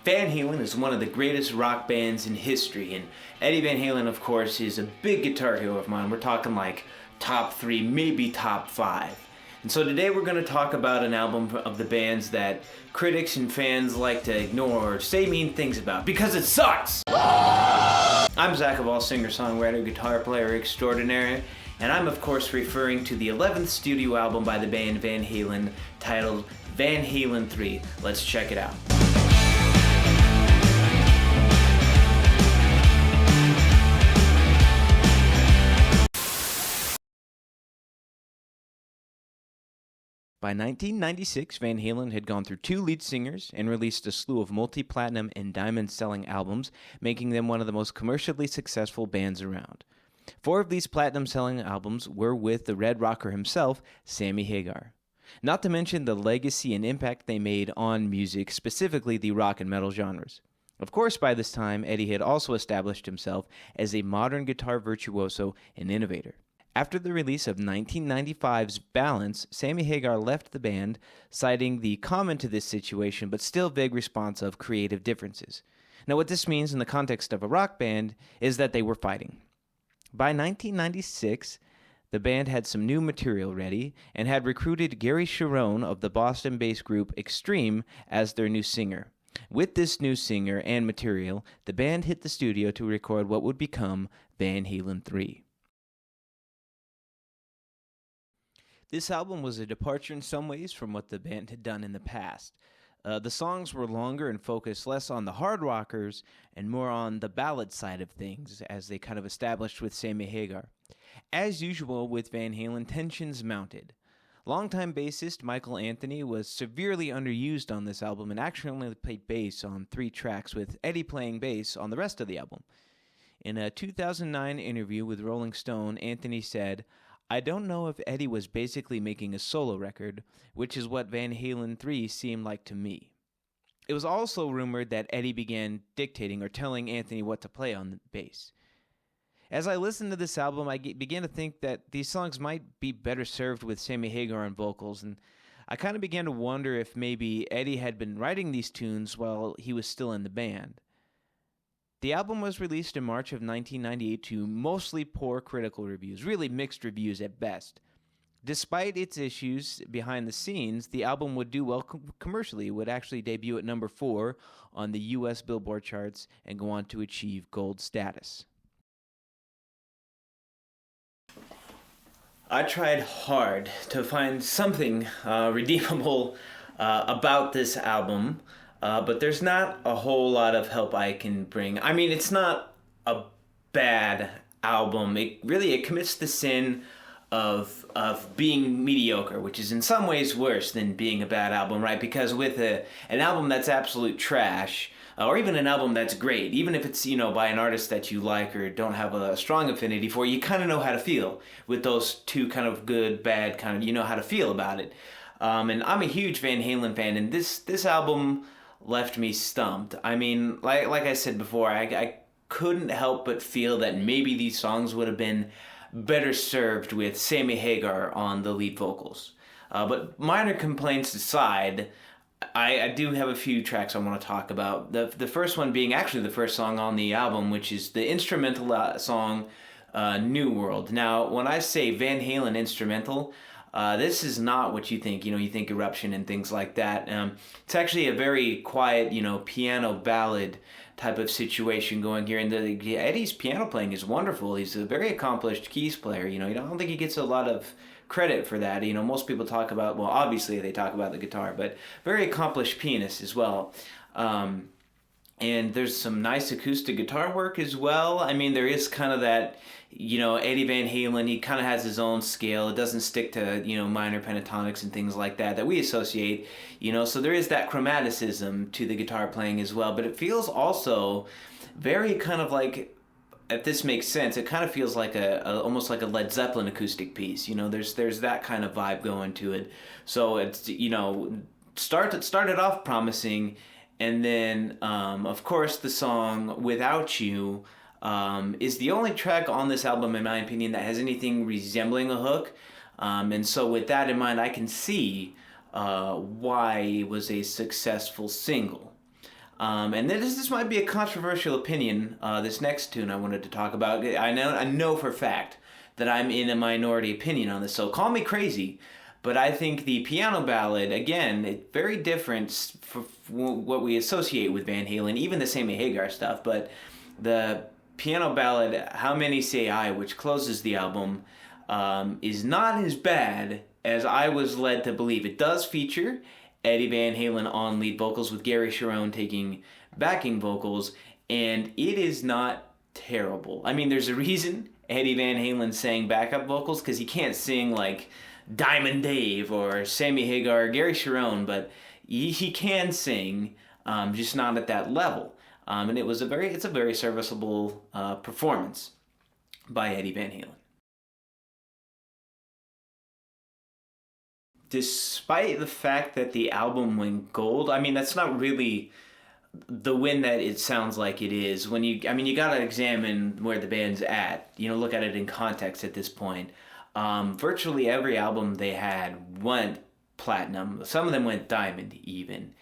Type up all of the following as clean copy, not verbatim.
Van Halen is one of the greatest rock bands in history, and Eddie Van Halen, of course, is a big guitar hero of mine. We're talking like top 3, maybe top 5. And so today we're going to talk about an album of the band's that critics and fans like to ignore or say mean things about because it sucks! I'm Zach Hval, singer, songwriter, guitar player extraordinaire, and I'm of course referring to the 11th studio album by the band Van Halen titled Van Halen III. Let's check it out. By 1996, Van Halen had gone through 2 lead singers and released a slew of multi-platinum and diamond-selling albums, making them one of the most commercially successful bands around. 4 of these platinum-selling albums were with the Red Rocker himself, Sammy Hagar. Not to mention the legacy and impact they made on music, specifically the rock and metal genres. Of course, by this time, Eddie had also established himself as a modern guitar virtuoso and innovator. After the release of 1995's Balance, Sammy Hagar left the band, citing the common to this situation but still vague response of creative differences. Now, what this means in the context of a rock band is that they were fighting. By 1996, the band had some new material ready and had recruited Gary Cherone of the Boston-based group Extreme as their new singer. With this new singer and material, the band hit the studio to record what would become Van Halen III. This album was a departure in some ways from what the band had done in the past. The songs were longer and focused less on the hard rockers and more on the ballad side of things, as they kind of established with Sammy Hagar. As usual with Van Halen, tensions mounted. Longtime bassist Michael Anthony was severely underused on this album and actually only played bass on 3 tracks, with Eddie playing bass on the rest of the album. In a 2009 interview with Rolling Stone, Anthony said, "I don't know if Eddie was basically making a solo record, which is what Van Halen III seemed like to me." It was also rumored that Eddie began dictating or telling Anthony what to play on the bass. As I listened to this album, I began to think that these songs might be better served with Sammy Hagar on vocals, and I kind of began to wonder if maybe Eddie had been writing these tunes while he was still in the band. The album was released in March of 1998 to mostly poor critical reviews, really mixed reviews at best. Despite its issues behind the scenes, the album would do well commercially. It would actually debut at number 4 on the U.S. Billboard charts and go on to achieve gold status. I tried hard to find something redeemable about this album. But there's not a whole lot of help I can bring. I mean, it's not a bad album. It commits the sin of being mediocre, which is in some ways worse than being a bad album, right? Because with an album that's absolute trash, or even an album that's great, even if it's, by an artist that you like or don't have a strong affinity for, you kind of know how to feel with those two kind of good, bad, kind of, you know how to feel about it. And I'm a huge Van Halen fan, and this album left me stumped. I mean, like I said before, I couldn't help but feel that maybe these songs would have been better served with Sammy Hagar on the lead vocals. But minor complaints aside, I do have a few tracks I want to talk about. The first one being actually the first song on the album, which is the instrumental song New World. Now, when I say Van Halen instrumental, this is not what you think. You think Eruption and things like that. It's actually a very quiet, piano ballad type of situation going here. And Eddie's piano playing is wonderful. He's a very accomplished keys player. I don't think he gets a lot of credit for that. Most people talk about, well, obviously they talk about the guitar, but very accomplished pianist as well. And there's some nice acoustic guitar work as well. I mean, there is kind of that, Eddie Van Halen, he kind of has his own scale. It doesn't stick to, minor pentatonics and things like that we associate, so there is that chromaticism to the guitar playing as well. But it feels also very kind of like, if this makes sense, it kind of feels like almost like a Led Zeppelin acoustic piece. There's that kind of vibe going to it. So it's, started off promising. And then, of course, the song Without You is the only track on this album, in my opinion, that has anything resembling a hook. And so with that in mind, I can see why it was a successful single. And this might be a controversial opinion, this next tune I wanted to talk about. I know for a fact that I'm in a minority opinion on this, so call me crazy, but I think the piano ballad, again, it's very different from what we associate with Van Halen, even the Sammy Hagar stuff, but the piano ballad, How Many Say I, which closes the album, is not as bad as I was led to believe. It does feature Eddie Van Halen on lead vocals with Gary Cherone taking backing vocals, and it is not terrible. I mean, there's a reason Eddie Van Halen sang backup vocals, because he can't sing like Diamond Dave or Sammy Hagar or Gary Cherone, but he can sing, just not at that level. And it's a very serviceable performance by Eddie Van Halen. Despite the fact that the album went gold, I mean, that's not really the win that it sounds like it is. You gotta examine where the band's at. Look at it in context at this point. Virtually every album they had went platinum. Some of them went diamond even.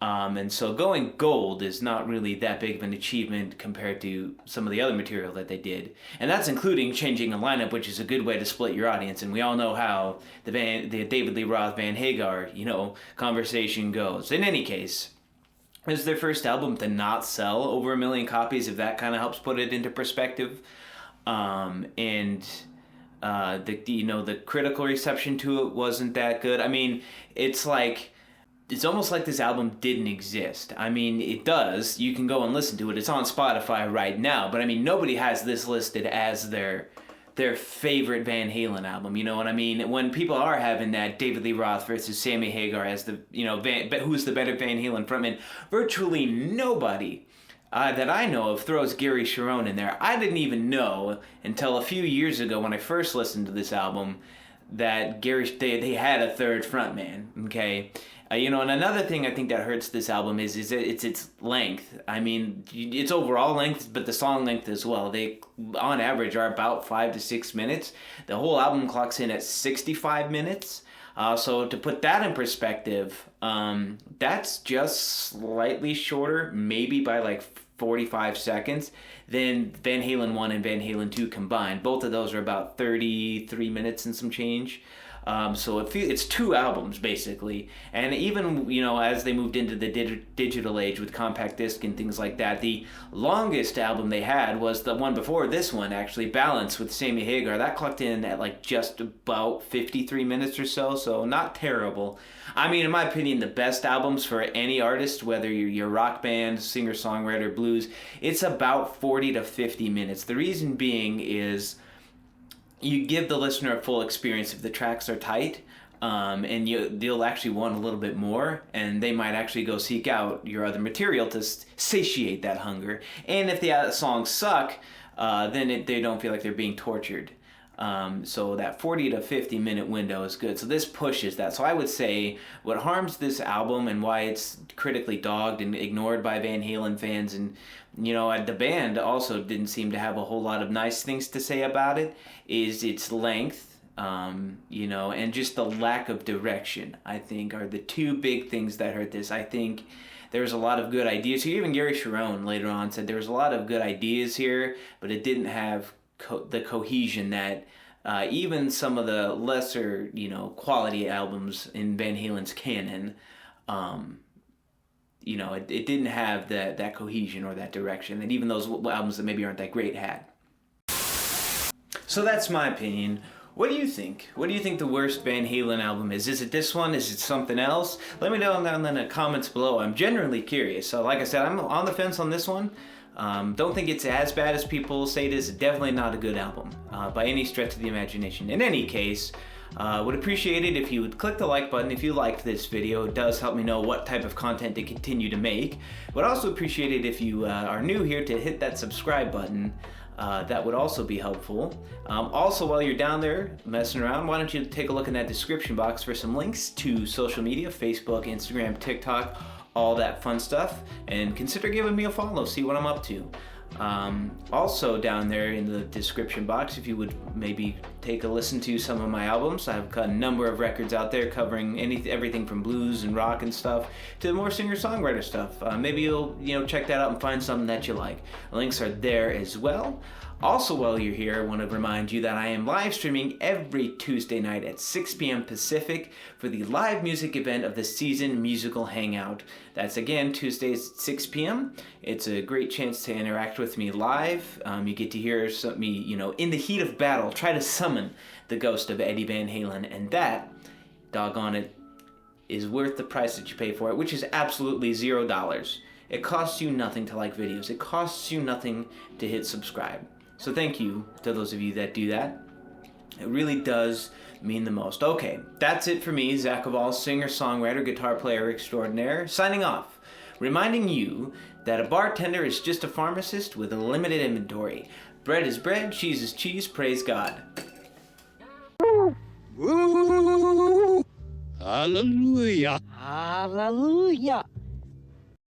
And so going gold is not really that big of an achievement compared to some of the other material that they did. And that's including changing a lineup, which is a good way to split your audience. And we all know how the David Lee Roth Van Hagar, conversation goes. In any case, it was their first album to not sell over 1 million copies, if that kind of helps put it into perspective. The critical reception to it wasn't that good. I mean, it's almost like this album didn't exist. I mean, it does. You can go and listen to it. It's on Spotify right now. But I mean, nobody has this listed as their favorite Van Halen album. You know what I mean? When people are having that David Lee Roth versus Sammy Hagar as who's the better Van Halen frontman, virtually nobody that I know of throws Gary Cherone in there. I didn't even know until a few years ago when I first listened to this album that they had a third frontman. Okay. And another thing I think that hurts this album is its length. I mean, its overall length, but the song length as well. They, on average, are about 5 to 6 minutes. The whole album clocks in at 65 minutes. So to put that in perspective, that's just slightly shorter, maybe by 45 seconds, than Van Halen 1 and Van Halen 2 combined. Both of those are about 33 minutes and some change. So it's 2 albums basically, and even as they moved into the digital age with compact disc and things like that, the longest album they had was the one before this one, actually, Balance with Sammy Hagar. That clocked in at just about 53 minutes or so not terrible. I mean, in my opinion, the best albums for any artist, whether you're a rock band, singer-songwriter, blues, it's about 40 to 50 minutes. The reason being is you give the listener a full experience if the tracks are tight, and they'll actually want a little bit more, and they might actually go seek out your other material to satiate that hunger. And if the songs suck, then they don't feel like they're being tortured. So that 40 to 50 minute window is good. So this pushes that. So I would say what harms this album and why it's critically dogged and ignored by Van Halen fans, and the band also didn't seem to have a whole lot of nice things to say about it, is its length, and just the lack of direction, I think, are the 2 big things that hurt this. I think there's a lot of good ideas here. Even Gary Cherone later on said there was a lot of good ideas here, but it didn't have the cohesion that even some of the lesser, quality albums in Van Halen's canon, it didn't have that cohesion or that direction that even those albums that maybe aren't that great had. So that's my opinion. What do you think? What do you think the worst Van Halen album is? Is it this one? Is it something else? Let me know down in the comments below. I'm generally curious. So like I said, I'm on the fence on this one. Don't think it's as bad as people say it is. Definitely not a good album by any stretch of the imagination. In any case, would appreciate it if you would click the like button if you liked this video. It does help me know what type of content to continue to make. Would also appreciate it if you are new here to hit that subscribe button. That would also be helpful. Also, while you're down there messing around, why don't you take a look in that description box for some links to social media, Facebook, Instagram, TikTok, all that fun stuff, and consider giving me a follow, see what I'm up to. Also down there in the description box, if you would maybe take a listen to some of my albums. I've got a number of records out there covering everything from blues and rock and stuff to more singer-songwriter stuff. Maybe you'll check that out and find something that you like. Links are there as well. Also, while you're here, I want to remind you that I am live streaming every Tuesday night at 6 p.m. Pacific for the live music event of the Season Musical Hangout. That's again Tuesdays at 6 p.m. It's a great chance to interact with me live. You get to hear me, in the heat of battle, try to summon the ghost of Eddie Van Halen, and that, doggone it, is worth the price that you pay for it, which is absolutely $0. It costs you nothing to like videos. It costs you nothing to hit subscribe. So thank you to those of you that do that. It really does mean the most. Okay, that's it for me, Zach Hval, singer, songwriter, guitar player extraordinaire, signing off, reminding you that a bartender is just a pharmacist with a limited inventory. Bread is bread, cheese is cheese, praise God. Hallelujah. Hallelujah.